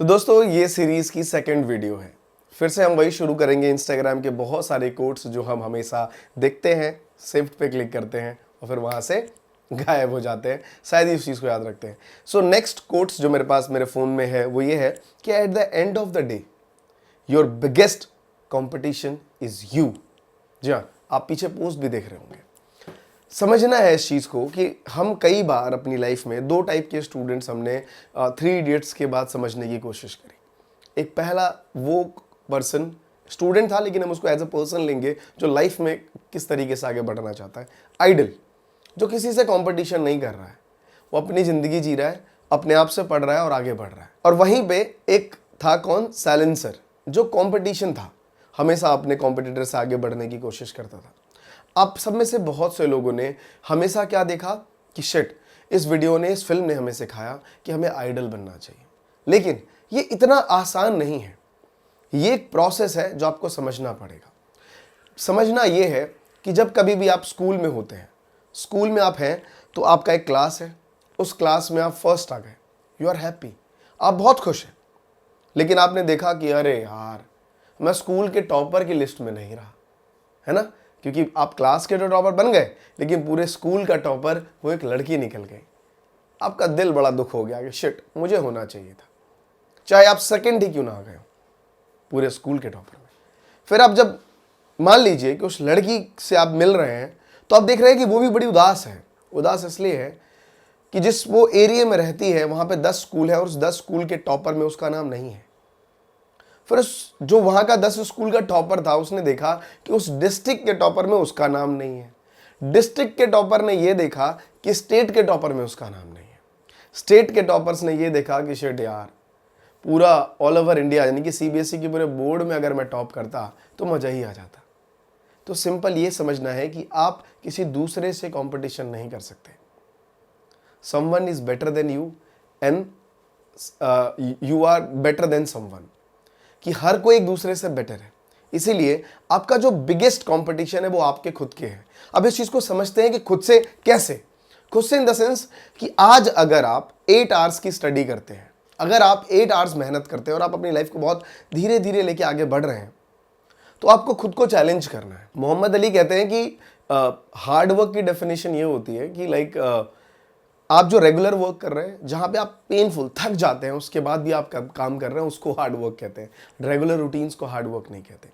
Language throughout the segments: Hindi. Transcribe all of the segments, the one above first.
तो दोस्तों ये सीरीज की सेकंड वीडियो है। फिर से हम वही शुरू करेंगे। इंस्टाग्राम के बहुत सारे कोट्स जो हम हमेशा देखते हैं, शिफ्ट पे क्लिक करते हैं और फिर वहां से गायब हो जाते हैं, शायद ही उस चीज़ को याद रखते हैं। सो नेक्स्ट कोट्स जो मेरे पास मेरे फ़ोन में है वो ये है कि at the end of the day your biggest competition is you. जी हाँ, आप पीछे पोस्ट भी देख रहे होंगे। समझना है इस चीज़ को कि हम कई बार अपनी लाइफ में दो टाइप के स्टूडेंट्स हमने थ्री इडियट्स के बाद समझने की कोशिश करी। एक पहला वो पर्सन स्टूडेंट था, लेकिन हम उसको एज अ पर्सन लेंगे जो लाइफ में किस तरीके से आगे बढ़ना चाहता है। आइडल, जो किसी से कंपटीशन नहीं कर रहा है, वो अपनी ज़िंदगी जी रहा है, अपने आप से पढ़ रहा है और आगे बढ़ रहा है। और वहीं पे एक था कौन, साइलेंसर, जो कंपटीशन था, हमेशा अपने कॉम्पिटिटर से आगे बढ़ने की कोशिश करता था। आप सब में से बहुत से लोगों ने हमेशा क्या देखा कि शिट, इस वीडियो ने, इस फिल्म ने हमें सिखाया कि हमें आइडल बनना चाहिए। लेकिन ये इतना आसान नहीं है। ये एक प्रोसेस है जो आपको समझना पड़ेगा। समझना ये है कि जब कभी भी आप स्कूल में होते हैं, स्कूल में आप हैं तो आपका एक क्लास है, उस क्लास में आप फर्स्ट आ गए, यू आर हैप्पी, आप बहुत खुश हैं। लेकिन आपने देखा कि अरे यार, मैं स्कूल के टॉपर की लिस्ट में नहीं रहा, है ना, क्योंकि आप क्लास के तो टॉपर बन गए लेकिन पूरे स्कूल का टॉपर वो एक लड़की निकल गई। आपका दिल बड़ा दुख हो गया कि शिट, मुझे होना चाहिए था, चाहे आप सेकंड ही क्यों ना आ गए हो पूरे स्कूल के टॉपर में। फिर आप जब मान लीजिए कि उस लड़की से आप मिल रहे हैं तो आप देख रहे हैं कि वो भी बड़ी उदास है। उदास इसलिए है कि जिस वो एरिया में रहती है वहां पे 10 स्कूल है और उस 10 स्कूल के टॉपर में उसका नाम नहीं है। फिर जो वहां का 10 स्कूल का टॉपर था, उसने देखा कि उस डिस्ट्रिक्ट के टॉपर में उसका नाम नहीं है। डिस्ट्रिक्ट के टॉपर ने यह देखा कि स्टेट के टॉपर में उसका नाम नहीं है। स्टेट के टॉपर्स ने यह देखा कि शिट यार, पूरा ऑल ओवर इंडिया यानी कि सीबीएसई के पूरे बोर्ड में अगर मैं टॉप करता तो मजा ही आ जाता। तो सिंपल ये समझना है कि आप किसी दूसरे से कंपटीशन नहीं कर सकते। Someone is better than you and you are better than someone, कि हर कोई एक दूसरे से बेटर है। इसीलिए आपका जो बिगेस्ट कंपटीशन है वो आपके खुद के हैं। अब इस चीज को समझते हैं कि खुद से कैसे। खुद से इन द सेंस कि आज अगर आप 8 आवर्स की स्टडी करते हैं, अगर आप 8 आवर्स मेहनत करते हैं और आप अपनी लाइफ को बहुत धीरे धीरे लेके आगे बढ़ रहे हैं, तो आपको खुद को चैलेंज करना है। मोहम्मद अली कहते हैं कि हार्ड वर्क की डेफिनेशन ये होती है कि लाइक आप जो रेगुलर वर्क कर रहे हैं, जहां पे आप पेनफुल थक जाते हैं उसके बाद भी आप काम कर रहे हैं, उसको हार्ड वर्क कहते हैं। रेगुलर रूटीन्स को हार्ड वर्क नहीं कहते।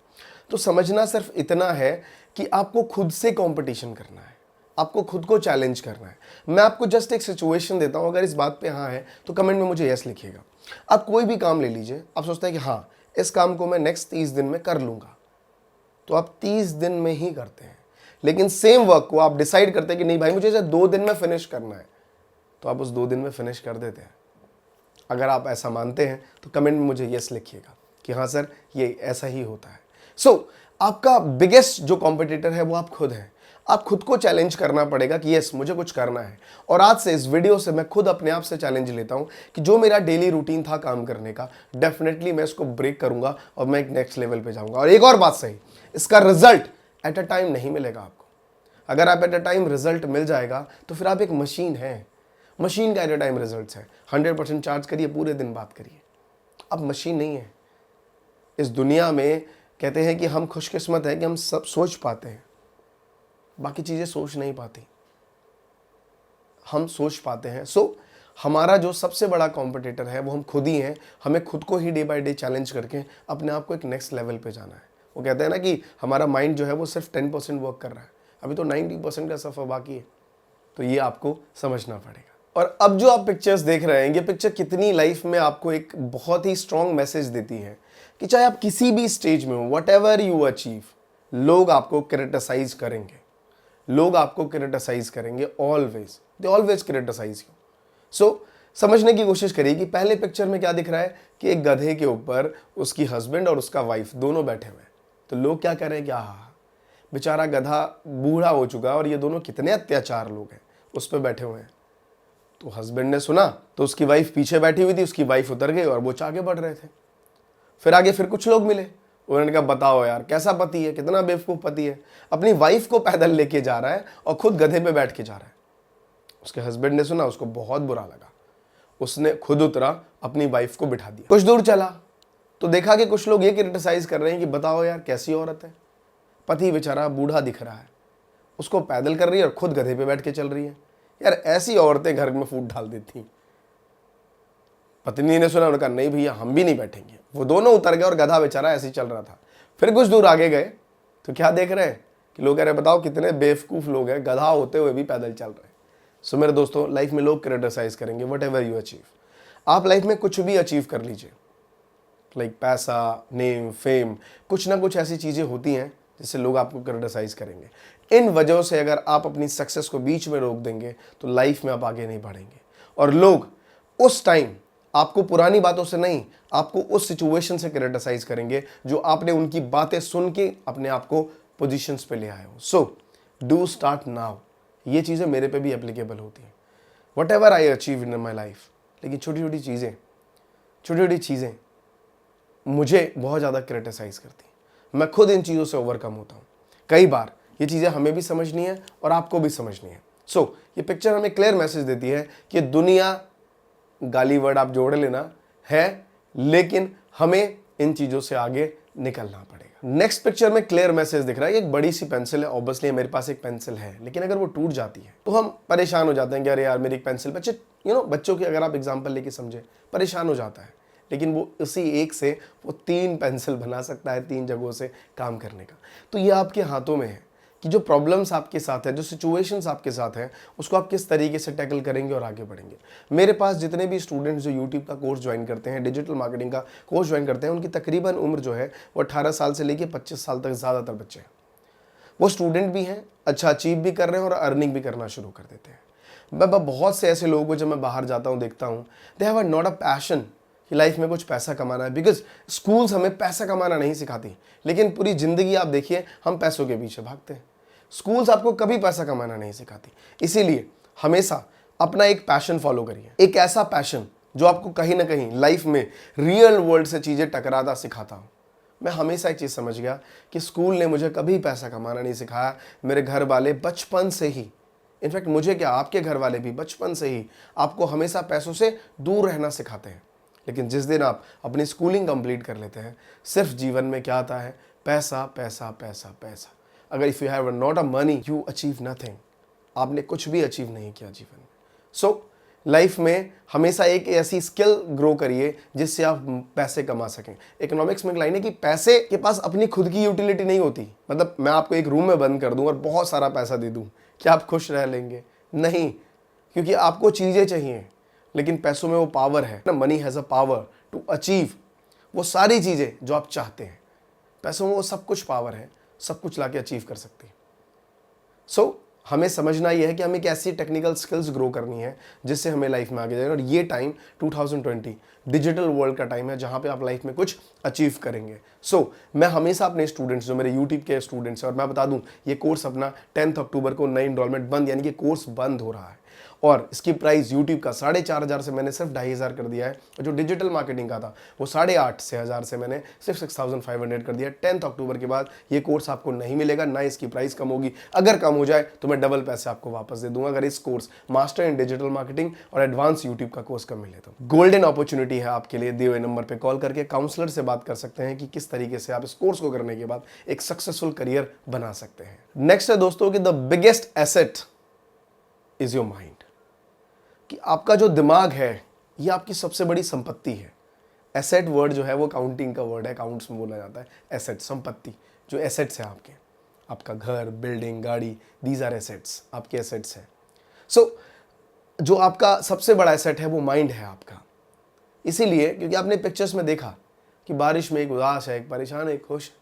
तो समझना सिर्फ इतना है कि आपको खुद से कंपटीशन करना है, आपको खुद को चैलेंज करना है। मैं आपको जस्ट एक सिचुएशन देता हूं, अगर इस बात पे हाँ है तो कमेंट में मुझे यस लिखिएगा। आप कोई भी काम ले लीजिए, आप सोचते हैं कि हाँ, इस काम को मैं नेक्स्ट 30 दिन में कर लूंगा, तो आप 30 दिन में ही करते हैं। लेकिन सेम वर्क को आप डिसाइड करते हैं कि नहीं भाई, मुझे इसे 2 दिन में फिनिश करना है, तो आप उस 2 दिन में फिनिश कर देते हैं। अगर आप ऐसा मानते हैं तो कमेंट में मुझे यस लिखिएगा कि हाँ सर, ये ऐसा ही होता है। सो आपका बिगेस्ट जो कॉम्पिटिटर है वो आप खुद हैं। आप खुद को चैलेंज करना पड़ेगा कि यस, मुझे कुछ करना है। और आज से इस वीडियो से मैं खुद अपने आप से चैलेंज लेता हूं कि जो मेरा डेली रूटीन था काम करने का, डेफिनेटली मैं इसको ब्रेक करूंगा और मैं एक नेक्स्ट लेवल पे जाऊंगा। और एक और बात सही, इसका रिजल्ट एट अ टाइम नहीं मिलेगा आपको। अगर आप एट अ टाइम रिजल्ट मिल जाएगा तो फिर आप एक मशीन है। मशीन का एट अ टाइम रिजल्ट्स है। 100% चार्ज करिए, पूरे दिन बात करिए। अब मशीन नहीं है। इस दुनिया में कहते हैं कि हम खुशकिस्मत हैं कि हम सब सोच पाते हैं, बाकी चीज़ें सोच नहीं पाती, हम सोच पाते हैं। सो हमारा जो सबसे बड़ा कॉम्पिटिटर है वो हम खुद ही हैं। हमें खुद को ही डे बाय डे चैलेंज करके अपने आप को एक नेक्स्ट लेवल पे जाना है। वो कहते हैं ना कि हमारा माइंड जो है वो सिर्फ 10% वर्क कर रहा है, अभी तो 90% का सफ़र बाकी है। तो ये आपको समझना पड़ेगा। और अब जो आप पिक्चर्स देख रहे हैं, ये पिक्चर कितनी लाइफ में आपको एक बहुत ही स्ट्रॉन्ग मैसेज देती है कि चाहे आप किसी भी स्टेज में हो, वट एवर यू अचीव, लोग आपको क्रिटिसाइज करेंगे। लोग आपको क्रिटिसाइज करेंगे, always, they always criticise you. So समझने की कोशिश करिए कि पहले पिक्चर में क्या दिख रहा है कि एक गधे के ऊपर उसकी हस्बैंड और उसका वाइफ दोनों बैठे हुए हैं। तो लोग क्या कह रहे हैं कि हाँ, बेचारा गधा बूढ़ा हो चुका है और ये दोनों कितने अत्याचार लोग हैं, उस पर बैठे हुए हैं। तो हस्बैंड ने सुना तो उसकी वाइफ पीछे बैठी हुई थी, उसकी वाइफ उतर गई और वो आगे बढ़ रहे थे। फिर आगे फिर कुछ लोग मिले, उन्होंने कहा बताओ यार, कैसा पति है, कितना बेवकूफ़ पति है, अपनी वाइफ को पैदल लेके जा रहा है और खुद गधे पे बैठ के जा रहा है। उसके हस्बैंड ने सुना, उसको बहुत बुरा लगा उसने खुद उतरा, अपनी वाइफ को बिठा दिया। कुछ दूर चला तो देखा कि कुछ लोग ये क्रिटिसाइज कर रहे हैं कि बताओ यार कैसी औरत है, पति बेचारा बूढ़ा दिख रहा है, उसको पैदल कर रही है और खुद गधे पे बैठ के चल रही है। यार ऐसी औरतें घर में फूट डाल देती। पत्नी ने सुना, उन्होंने कहा नहीं भैया हम भी नहीं बैठेंगे। वो दोनों उतर गए और गधा बेचारा ऐसे ही चल रहा था। फिर कुछ दूर आगे गए तो क्या देख रहे हैं कि लोग कह रहे बताओ कितने बेवकूफ लोग हैं, गधा होते हुए भी पैदल चल रहे हैं। सो मेरे दोस्तों, लाइफ में लोग क्रिटिसाइज करेंगे, वट एवर यू अचीव। आप लाइफ में कुछ भी अचीव कर लीजिए, लाइक पैसा, नेम, फेम, कुछ ना कुछ ऐसी चीज़ें होती हैं जिससे लोग आपको क्रिटिसाइज करेंगे। इन वजहों से अगर आप अपनी सक्सेस को बीच में रोक देंगे तो लाइफ में आप आगे नहीं बढ़ेंगे। और लोग उस टाइम आपको पुरानी बातों से नहीं, आपको उस सिचुएशन से क्रिटिसाइज करेंगे जो आपने उनकी बातें सुन के अपने आप को पोजीशंस पे ले आए हो। So do start now. ये चीज़ें मेरे पे भी एप्लीकेबल होती हैं। What ever I achieve in my life, लेकिन छोटी छोटी चीज़ें मुझे बहुत ज़्यादा क्रिटिसाइज करती हैं। मैं खुद इन चीज़ों से ओवरकम होता हूँ। कई बार ये चीज़ें हमें भी समझनी है और आपको भी समझनी है। सो ये पिक्चर हमें क्लियर मैसेज देती है कि दुनिया, गाली वर्ड आप जोड़ लेना है, लेकिन हमें इन चीज़ों से आगे निकलना पड़ेगा। नेक्स्ट पिक्चर में क्लियर मैसेज दिख रहा है। एक बड़ी सी पेंसिल है, ऑब्वियसली मेरे पास एक पेंसिल है, लेकिन अगर वो टूट जाती है तो हम परेशान हो जाते हैं कि अरे यार मेरी एक पेंसिल, बच्चे बच्चों की अगर आप एग्जांपल लेके समझे, परेशान हो जाता है। लेकिन वो उसी एक से वो 3 पेंसिल बना सकता है, 3 जगहों से काम करने का। तो ये आपके हाथों में है कि जो प्रॉब्लम्स आपके साथ है, जो सिचुएशंस आपके साथ हैं, उसको आप किस तरीके से टैकल करेंगे और आगे बढ़ेंगे। मेरे पास जितने भी स्टूडेंट्स जो यूट्यूब का कोर्स ज्वाइन करते हैं, डिजिटल मार्केटिंग का कोर्स ज्वाइन करते हैं, उनकी तकरीबन उम्र जो है वो 18 साल से लेकर 25 साल तक ज़्यादातर बच्चे हैं। वो स्टूडेंट भी हैं, अच्छा अचीव भी कर रहे हैं और अर्निंग भी करना शुरू कर देते हैं। मैं बहुत से ऐसे लोगों को जब मैं बाहर जाता हूँ देखता हूँ, they have not a passion कि लाइफ में कुछ पैसा कमाना है। बिकॉज स्कूल्स हमें पैसा कमाना नहीं सिखाती, लेकिन पूरी ज़िंदगी आप देखिए हम पैसों के पीछे भागते हैं। स्कूल्स आपको कभी पैसा कमाना नहीं सिखाती। इसीलिए हमेशा अपना एक पैशन फॉलो करिए, एक ऐसा पैशन जो आपको कहीं ना कहीं लाइफ में रियल वर्ल्ड से चीज़ें टकराता सिखाता हो। मैं हमेशा एक चीज़ समझ गया कि स्कूल ने मुझे कभी पैसा कमाना नहीं सिखाया। मेरे घर वाले बचपन से ही, इनफैक्ट मुझे क्या, आपके घर वाले भी बचपन से ही आपको हमेशा पैसों से दूर रहना सिखाते हैं। लेकिन जिस दिन आप अपनी स्कूलिंग कंप्लीट कर लेते हैं, सिर्फ जीवन में क्या आता है, पैसा पैसा पैसा पैसा। अगर if you have not a money you achieve nothing. आपने कुछ भी अचीव नहीं किया जीवन में। सो लाइफ में हमेशा एक ऐसी स्किल ग्रो करिए जिससे आप पैसे कमा सकें। इकोनॉमिक्स में एक लाइन है कि पैसे के पास अपनी खुद की यूटिलिटी नहीं होती। मतलब मैं आपको एक रूम में बंद कर दूं और बहुत सारा पैसा दे दूं, क्या आप खुश रह लेंगे? नहीं, क्योंकि आपको चीज़ें चाहिए, लेकिन पैसों में वो पावर है ना। Money has a power to achieve वो सारी चीज़ें जो आप चाहते हैं। पैसों में वो सब कुछ पावर है, सब कुछ लाके अचीव कर सकते हैं। सो हमें समझना ये है कि हमें एक ऐसी टेक्निकल स्किल्स ग्रो करनी है जिससे हमें लाइफ में आगे जाए। और ये टाइम 2020 डिजिटल वर्ल्ड का टाइम है जहाँ पे आप लाइफ में कुछ अचीव करेंगे। सो मैं हमेशा अपने स्टूडेंट्स, जो मेरे यूट्यूब के स्टूडेंट्स हैं, और मैं बता दूं ये कोर्स अपना 10 अक्टूबर को नई इनरोलमेंट बंद, यानी कि कोर्स बंद हो रहा है। और इसकी प्राइस यूट्यूब का 4,500 से मैंने सिर्फ 2,500 कर दिया है। और जो डिजिटल मार्केटिंग का था वो 8,500 से 1,000 से मैंने सिर्फ 6,500 कर दिया। 10 अक्टूबर के बाद ये कोर्स आपको नहीं मिलेगा, ना इसकी प्राइस कम होगी। अगर कम हो जाए तो मैं डबल पैसे आपको वापस दे दूंगा, अगर इस course master in digital marketing और एडवांस यूट्यूब का कोर्स कम मिले तो। गोल्डन अपॉर्चुनिटी है आपके लिए। दिए हुए नंबर पर कॉल करके काउंसलर से बात कर सकते हैं कि किस तरीके से आप इस कोर्स को करने के बाद एक सक्सेसफुल करियर बना सकते हैं। नेक्स्ट है दोस्तों कि the biggest asset is your mind. कि आपका जो दिमाग है ये आपकी सबसे बड़ी संपत्ति है। एसेट वर्ड जो है वो काउंटिंग का वर्ड है, अकाउंट्स में बोला जाता है। एसेट संपत्ति, जो एसेट्स है आपके, आपका घर, बिल्डिंग, गाड़ी, दीज आर एसेट्स, आपके एसेट्स हैं। सो जो आपका सबसे बड़ा एसेट है वो माइंड है आपका। इसीलिए क्योंकि आपने पिक्चर्स में देखा कि बारिश में एक उदास है, एक परेशान है, एक खुश है।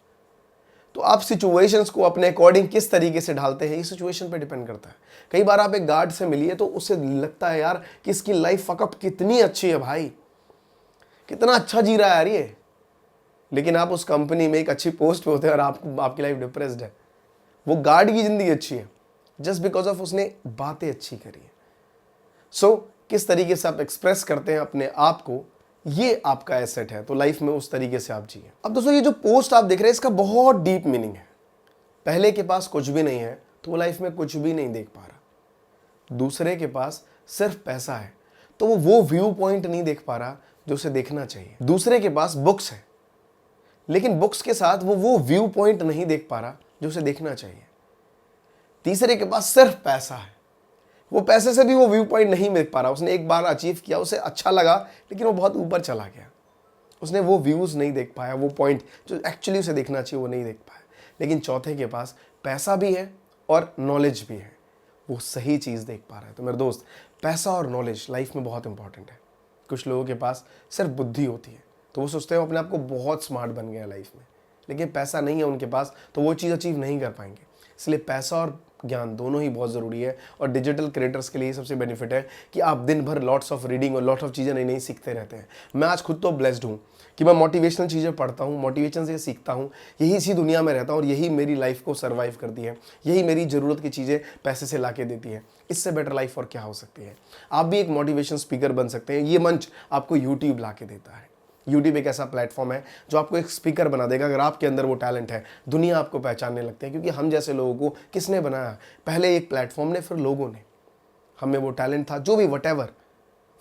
तो आप सिचुएशंस को अपने अकॉर्डिंग किस तरीके से ढालते हैं ये सिचुएशन पे डिपेंड करता है। कई बार आप एक गार्ड से मिलिए तो उससे लगता है यार कि इसकी लाइफ फकअप कितनी अच्छी है भाई, कितना अच्छा जी रहा है यार ये। लेकिन आप उस कंपनी में एक अच्छी पोस्ट पे होते हैं और आपकी लाइफ डिप्रेस्ड है। वो गार्ड की जिंदगी अच्छी है जस्ट बिकॉज ऑफ उसने बातें अच्छी करी है। सो किस तरीके से आप एक्सप्रेस करते हैं अपने आप को, ये आपका एसेट है। तो लाइफ में उस तरीके से आप जिए। अब दोस्तों ये जो पोस्ट आप देख रहे हैं इसका बहुत डीप मीनिंग है। पहले के पास कुछ भी नहीं है तो वो लाइफ में कुछ भी नहीं देख पा रहा। दूसरे के पास सिर्फ पैसा है तो वो व्यू पॉइंट नहीं देख पा रहा जो उसे देखना चाहिए। दूसरे के पास बुक्स है, लेकिन बुक्स के साथ वो व्यू पॉइंट नहीं देख पा रहा जो उसे देखना चाहिए। तीसरे के पास सिर्फ पैसा है, वो पैसे से भी वो व्यू पॉइंट नहीं देख पा रहा। उसने एक बार अचीव किया, उसे अच्छा लगा, लेकिन वो बहुत ऊपर चला गया। उसने वो व्यूज नहीं देख पाया, वो पॉइंट जो एक्चुअली उसे देखना चाहिए वो नहीं देख पाया। लेकिन चौथे के पास पैसा भी है और नॉलेज भी है, वो सही चीज़ देख पा रहा है। तो मेरे दोस्त, पैसा और नॉलेज लाइफ में बहुत इंपॉर्टेंट है। कुछ लोगों के पास सिर्फ बुद्धि होती है, तो वो सोचते हैं अपने आप को बहुत स्मार्ट बन गया लाइफ में, लेकिन पैसा नहीं है उनके पास, तो वो चीज़ अचीव नहीं कर पाएंगे। इसलिए पैसा और ज्ञान दोनों ही बहुत ज़रूरी है। और डिजिटल क्रिएटर्स के लिए सबसे बेनिफिट है कि आप दिन भर लॉट्स ऑफ रीडिंग और लॉट ऑफ चीज़ें नई नई सीखते रहते हैं। मैं आज खुद तो ब्लेस्ड हूँ कि मैं मोटिवेशनल चीज़ें पढ़ता हूँ, मोटिवेशन से सीखता हूँ, यही इसी दुनिया में रहता हूँ और यही मेरी लाइफ को सर्वाइव करती है, यही मेरी ज़रूरत की चीज़ें पैसे से ला के देती है। इससे बेटर लाइफ और क्या हो सकती है। आप भी एक मोटिवेशन स्पीकर बन सकते हैं। ये मंच आपको यूट्यूब ला के देता है। यूट्यूब एक ऐसा प्लेटफॉर्म है जो आपको एक स्पीकर बना देगा। अगर आपके अंदर वो टैलेंट है, दुनिया आपको पहचानने लगती है, क्योंकि हम जैसे लोगों को किसने बनाया? पहले एक प्लेटफॉर्म ने, फिर लोगों ने। हमें वो टैलेंट था जो भी वटेवर,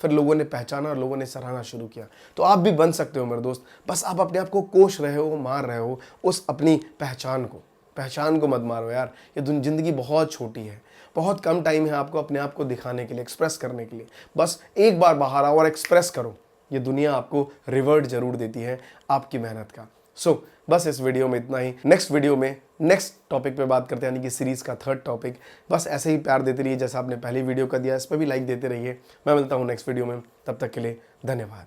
फिर लोगों ने पहचाना और लोगों ने सराहना शुरू किया। तो आप भी बन सकते हो मेरे दोस्त। बस आप अपने आप को कोस रहे हो, मार रहे हो उस अपनी पहचान को मत मारो यार। ये ज़िंदगी बहुत छोटी है, बहुत कम टाइम है आपको अपने आप को दिखाने के लिए, एक्सप्रेस करने के लिए। बस एक बार बाहर आओ और एक्सप्रेस करो। ये दुनिया आपको रिवॉर्ड जरूर देती है आपकी मेहनत का। बस इस वीडियो में इतना ही। नेक्स्ट वीडियो में नेक्स्ट टॉपिक पे बात करते हैं, यानी कि सीरीज का थर्ड टॉपिक। बस ऐसे ही प्यार देते रहिए जैसा आपने पहली वीडियो का दिया, इस पर भी लाइक देते रहिए। मैं मिलता हूँ नेक्स्ट वीडियो में, तब तक के लिए धन्यवाद।